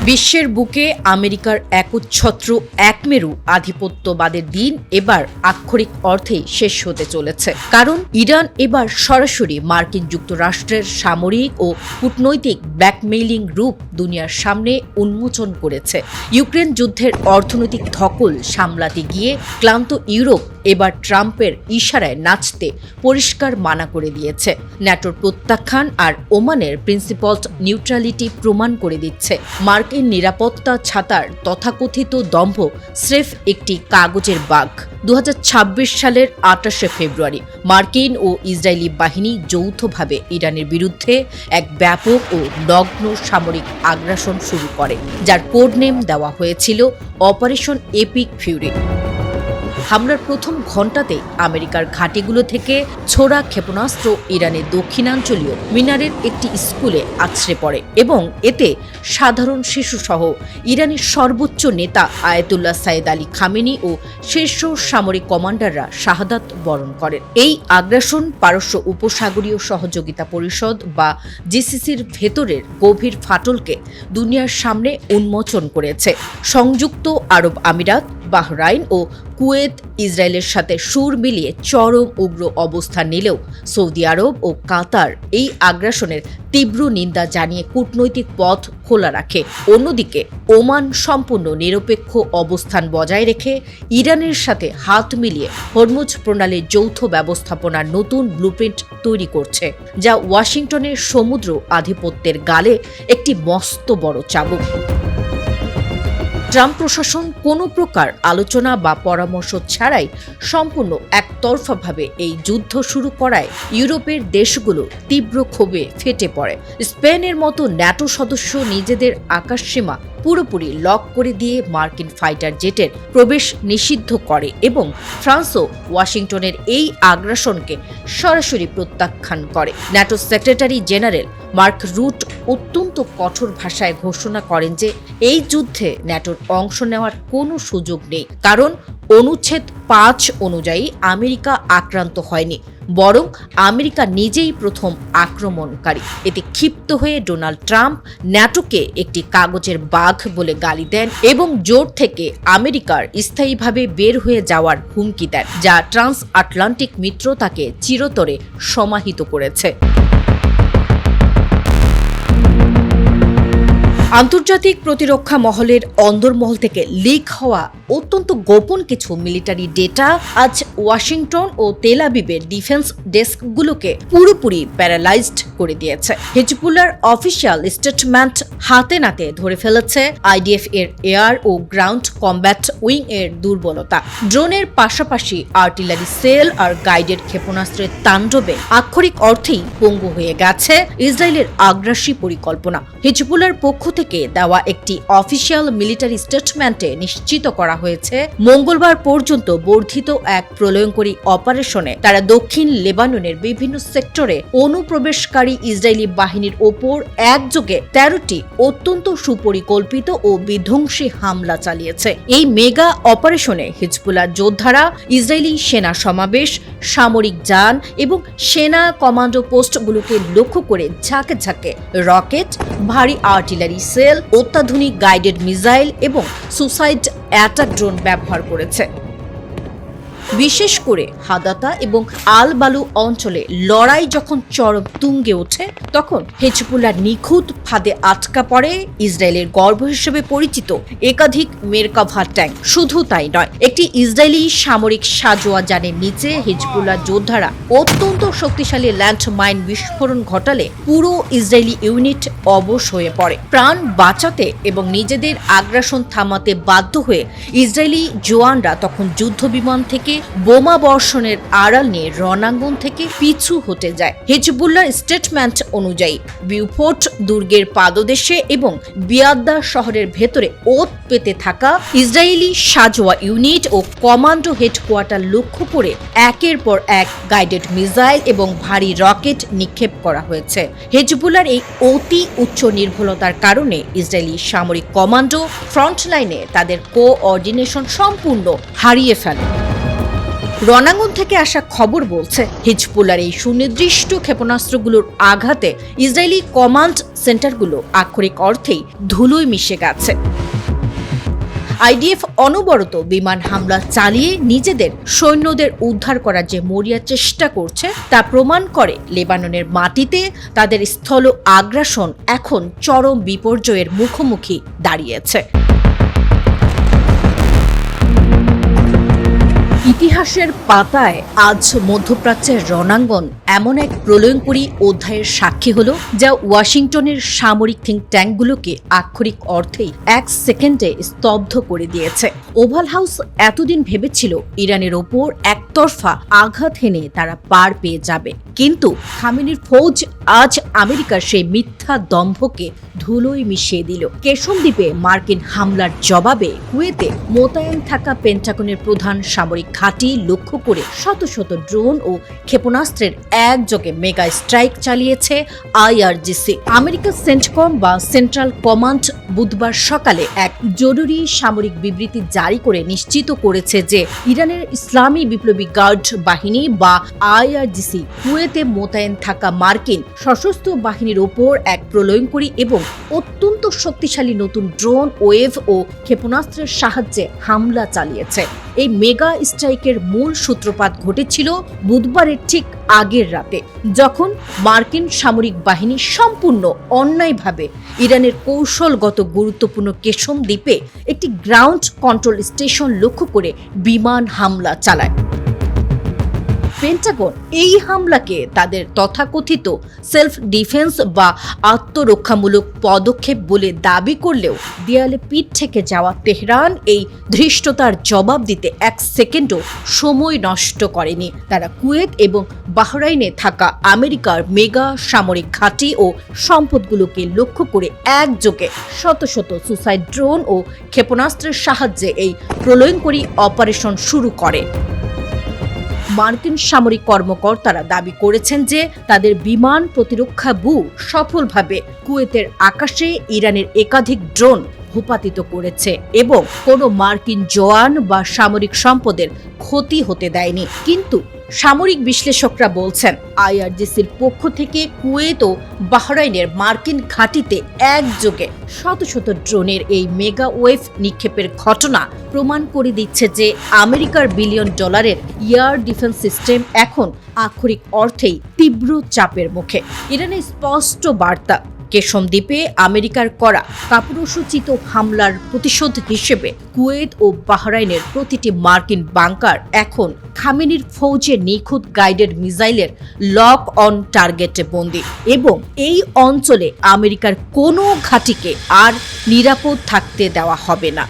বিশ্বের বুকে আমেরিকার একচ্ছত্র একমেরু আধিপত্যবাদের দিন এবার আক্ষরিক অর্থেই শেষ হতে চলেছে। কারণ ইরান এবার সরাসরি মার্কিন যুক্তরাষ্ট্রের সামরিক ও কূটনৈতিক ব্ল্যাকমেইলিং রূপ দুনিয়ার সামনে উন্মোচন করেছে। ইউক্রেন যুদ্ধের অর্থনৈতিক ধকল সামলাতে গিয়ে ক্লান্ত ইউরোপ এবার ট্রাম্পের ইশারায় নাচতে পরিষ্কার মানা করে দিয়েছে। ন্যাটোর প্রত্যাখ্যান আর ওমানের প্রিন্সিপালড নিউট্রালিটি প্রমাণ করে দিচ্ছে মার্কিন নিরাপত্তা ছাতার তথাকথিত দম্ভ স্রেফ একটি কাগজের বাঘ। 2026 সালের 28 ফেব্রুয়ারি মার্কিন ও ইসরায়েলি বাহিনী যৌথভাবে ইরানের বিরুদ্ধে এক ব্যাপক ও নগ্ন সামরিক আগ্রাসন শুরু করে, যার কোড নেম দেওয়া হয়েছিল অপারেশন এপিক ফিউরি। হামলার প্রথম ঘণ্টাতেই আমেরিকার ঘাঁটিগুলো থেকে ছোড়া ক্ষেপণাস্ত্র ইরানের দক্ষিণাঞ্চলীয় মিনারের একটি স্কুলে আছড়ে পড়ে এবং এতে সাধারণ শিশুসহ ইরানের সর্বোচ্চ নেতা আয়াতুল্লাহ সাইদ আলী খামেনি ও শীর্ষ সামরিক কমান্ডাররা শাহাদাত বরণ করেন। এই আগ্রাসন পারস্য উপসাগরীয় সহযোগিতা পরিষদ বা জিসিসির ভেতরের গভীর ফাটলকে দুনিয়ার সামনে উন্মোচন করেছে। সংযুক্ত আরব আমিরাত, বাহরাইন ও কুয়েত ইসরায়েলের সাথে সুর মিলিয়ে চরম উগ্র অবস্থান নিলেও সৌদি আরব ও কাতার এই আগ্রাসনের তীব্র নিন্দা জানিয়ে কূটনৈতিক পথ খোলা রাখে। অন্যদিকে ওমান সম্পূর্ণ নিরপেক্ষ অবস্থান বজায় রেখে ইরানের সাথে হাত মিলিয়ে হরমুজ প্রণালীর যৌথ ব্যবস্থাপনার নতুন ব্লুপ্রিন্ট তৈরি করছে, যা ওয়াশিংটনের সমুদ্র আধিপত্যের গালে একটি মস্ত বড় চাবুক। ট্রাম্প প্রশাসন কোনো প্রকার আলোচনা বা পরামর্শ ছাড়াই সম্পূর্ণ একতরফাভাবে এই যুদ্ধ শুরু করায় ইউরোপের দেশগুলো তীব্র ক্ষোভে ফেটে পড়ে। স্পেনের মতো ন্যাটো সদস্য নিজেদের আকাশসীমা পুরোপুরি লক করে দিয়ে মার্কিন ফাইটার জেটের প্রবেশ নিষিদ্ধ করে এবং ফ্রান্সও ওয়াশিংটনের এই আগ্রাসনকে সরাসরি প্রত্যাখ্যান করে। NATO secretary general mark root অত্যন্ত কঠোর ভাষায় ঘোষণা করেন যে এই যুদ্ধে ন্যাটোর অংশ নেওয়ার কোনো সুযোগ নেই, কারণ অনুচ্ছেদ 5 অনুযায়ী আমেরিকা আক্রান্ত হয়নি, বরং আমেরিকা নিজেই প্রথম আক্রমণকারী। এতে ক্ষিপ্ত হয়ে ডোনাল্ড ট্রাম্প ন্যাটোকে একটি কাগজের বাঘ বলে গালি দেন এবং জোট থেকে আমেরিকার স্থায়ীভাবে বের হয়ে যাওয়ার হুমকি দেন, যা ট্রান্স আটলান্টিক মিত্রতাকে চিরতরে সমাহিত করেছে। আন্তর্জাতিক প্রতিরক্ষা মহলের অন্দরমহল থেকে লিক হওয়া অত্যন্ত গোপন কিছু মিলিটারি ডেটা আজ ওয়াশিংটন ও তেল আবিবের ডিফেন্স ডেস্কগুলোকে পুরোপুরি প্যারালাইজড করে দিয়েছে। হিজবুল্লাহর অফিসিয়াল স্টেটমেন্ট হাতে নাতে ধরে ফেলেছে আইডিএফ এর এয়ার ও গ্রাউন্ড কম্ব্যাট উইং এর দুর্বলতা। ড্রোনের পাশাপাশি আর্টিলারি সেল আর গাইডেড ক্ষেপণাস্ত্রের তাণ্ডবে আক্ষরিক অর্থেই পঙ্গু হয়ে গেছে ইসরায়েলের আগ্রাসী পরিকল্পনা। হিজবুল্লাহর পক্ষ থেকে দেওয়া একটি অফিসিয়াল মিলিটারি স্টেটমেন্টে নিশ্চিত করা হয়েছে মঙ্গলবার পর্যন্ত বর্ধিত এক প্রলয়ঙ্করী অপারেশনে তারা দক্ষিণ লেবাননের বিভিন্ন সেক্টরে অনুপ্রবেশকারী ইসরায়েলি বাহিনীর ওপর একযোগে 13টি অত্যন্ত সুপরিকল্পিত ও বিধ্বংসী হামলা চালিয়েছে। এই মেগা অপারেশনে হিজবুল্লাহ যোদ্ধারা ইসরায়েলি সেনা সমাবেশ, সামরিক যান এবং সেনা কমান্ডো পোস্টগুলোকে লক্ষ্য করে ঝাঁকে ঝাঁকে রকেট, ভারী আর্টিলারি সেল, অত্যাধুনিক গাইডেড মিসাইল এবং সুসাইড অ্যাটাক ড্রোন ব্যবহার করেছে। বিশেষ করে হাদাতা এবং আল বালু অঞ্চলে লড়াই যখন চরম তুঙ্গে ওঠে, তখন হিজবুল্লাহ নিখুঁত ফাঁদে আটকা পড়ে ইসরায়েলের গর্ব হিসেবে পরিচিত একাধিক মেরকাভা ট্যাঙ্ক। শুধু তাই নয়, একটি ইসরায়েলি সামরিক সাজোয়া যানের নিচে হিজবুল্লাহ যোদ্ধারা অত্যন্ত শক্তিশালী ল্যান্ড মাইন বিস্ফোরণ ঘটালে পুরো ইসরায়েলি ইউনিট অবশ হয়ে পড়ে। প্রাণ বাঁচাতে এবং নিজেদের আগ্রাসন থামাতে বাধ্য হয়ে ইসরায়েলি জওয়ানরা তখন যুদ্ধ বিমান থেকে বোমা বর্ষণের আড়াল নিয়ে রণাঙ্গন থেকে পিছু হটে যায়। হিজবুল্লাহর স্টেটমেন্ট অনুযায়ী বিউফোর্ট দুর্গের পাদদেশে এবং বিয়াদ্দা শহরের ভেতরে ওত পেতে থাকা ইসরায়েলি সাজোয়া ইউনিট ও কমান্ডো হেডকোয়ার্টার লক্ষ্য করে একের পর এক গাইডেড মিসাইল এবং ভারী রকেট নিক্ষেপ করা হয়েছে। হিজবুল্লাহর এই অতি উচ্চ নির্ভুলতার কারণে ইসরায়েলি সামরিক কমান্ডো ফ্রন্টলাইনে তাদের কোঅর্ডিনেশন সম্পূর্ণ হারিয়ে ফেলে। রণাঙ্গন থেকে আসা খবর বলছে, হিজবুল্লাহর এই সুনির্দিষ্ট ক্ষেপণাস্ত্রগুলোর আঘাতে ইসরায়েলি কমান্ড সেন্টারগুলো আক্ষরিক অর্থেই ধুলোয় মিশে গেছে। আইডিএফ অনবরত বিমান হামলা চালিয়ে নিজেদের সৈন্যদের উদ্ধার করার যে মরিয়া চেষ্টা করছে তা প্রমাণ করে লেবাননের মাটিতে তাদের স্থল আগ্রাসন এখন চরম বিপর্যয়ের মুখোমুখি দাঁড়িয়েছে। ইতিহাসের পাতায় আজ মধ্যপ্রাচ্যের রণাঙ্গন এমন এক প্রলয়ঙ্করী অধ্যায়ের সাক্ষী হলো, যা ওয়াশিংটনের সামরিক থিঙ্ক ট্যাঙ্কগুলোকে আক্ষরিক অর্থেই এক সেকেন্ডে স্তব্ধ করে দিয়েছে। ওভাল হাউস এতদিন ভেবেছিল ইরানের ওপর একতরফা আঘাত হেনে তারা পার পেয়ে যাবে, কিন্তু খামেনির ফৌজ আজ আমেরিকার সেই মিথ্যা দম্ভকে ধুলোয় মিশিয়ে দিল। কেশম দ্বীপে মার্কিন হামলার জবাবে কুয়েতে মোতায়েন থাকা পেন্টাগনের প্রধান সামরিক ঘাঁটি লক্ষ্য করে শত শত ড্রোন ও ক্ষেপণাস্ত্রের একযোগে মেগা স্ট্রাইক চালিয়েছে আইআরজিসি। আমেরিকা সেন্টকম বা সেন্ট্রাল কমান্ড বুধবার সকালে এক জরুরি সামরিক বিবৃতি জারি করে নিশ্চিত করেছে যে ইরানের ইসলামী বিপ্লবী গার্ড বাহিনী বা আইআরজিসি কুয়েতে মোতায়েন থাকা মার্কিন সশস্ত্র বাহিনীর ওপর এক প্রলয়ঙ্করী এবং অত্যন্ত শক্তিশালী নতুন ড্রোন ওয়েভ ও ক্ষেপণাস্ত্রের সাহায্যে হামলা চালিয়েছে। এই মেগা স্ট্রাইকের মূল সূত্রপাত ঘটেছিল বুধবারের ঠিক আগের রাতে, যখন মার্কিন সামরিক বাহিনী সম্পূর্ণ অন্যায়ভাবে ইরানের কৌশলগত গুরুত্বপূর্ণ কেশম দ্বীপে একটি গ্রাউন্ড কন্ট্রোল স্টেশন লক্ষ্য করে বিমান হামলা চালায়। পেন্টাগন এই হামলাকে তাদের তথাকথিত সেলফ ডিফেন্স বা আত্মরক্ষামূলক পদক্ষেপ বলে দাবি করলেও দেয়ালে পিঠ থেকে যাওয়া তেহরান এই ধৃষ্টতার জবাব দিতে এক সেকেন্ডও সময় নষ্ট করেনি। তারা কুয়েত এবং বাহরাইনে থাকা আমেরিকার মেগা সামরিক ঘাঁটি ও সম্পদগুলোকে লক্ষ্য করে একযোগে শত শত সুসাইড ড্রোন ও ক্ষেপণাস্ত্রের সাহায্যে এই প্রলয়ঙ্করী অপারেশন শুরু করে। মার্কিন সামরিক কর্মকর্তারা দাবি করেছেন যে তাদের বিমান প্রতিরক্ষা সফলভাবে কুয়েতের আকাশে ইরানের একাধিক ড্রোন ভূপাতিত করেছে এবং কোনো মার্কিন জওয়ান বা সামরিক সম্পদের ক্ষতি হতে দেয়নি। কিন্তু সামরিক বিশ্লেষকরা বলছেন, আইআরজিসির পক্ষ থেকে কুয়েত ও বাহরাইনের মার্কিন ঘাঁটিতে একযোগে শত শত ড্রোনের এই মেগা ওয়েভ নিক্ষেপের ঘটনা প্রমাণ করে দিচ্ছে যে আমেরিকার বিলিয়ন ডলারের এয়ার ডিফেন্স সিস্টেম এখন আক্ষরিক অর্থেই তীব্র চাপের মুখে। ইরানের স্পষ্ট বার্তা, কেশম দ্বীপে আমেরিকার করা কাপুরুষোচিত হামলার প্রতিশোধ হিসেবে কুয়েত ও বাহরাইনের প্রতিটি মার্কিন বাংকার এখন খামেনির ফৌজের নিখুঁত গাইডেড মিসাইলের লক অন টার্গেটে বন্দী এবং এই অঞ্চলে আমেরিকার কোনো ঘাঁটিকে আর নিরাপদ থাকতে দেওয়া হবে না।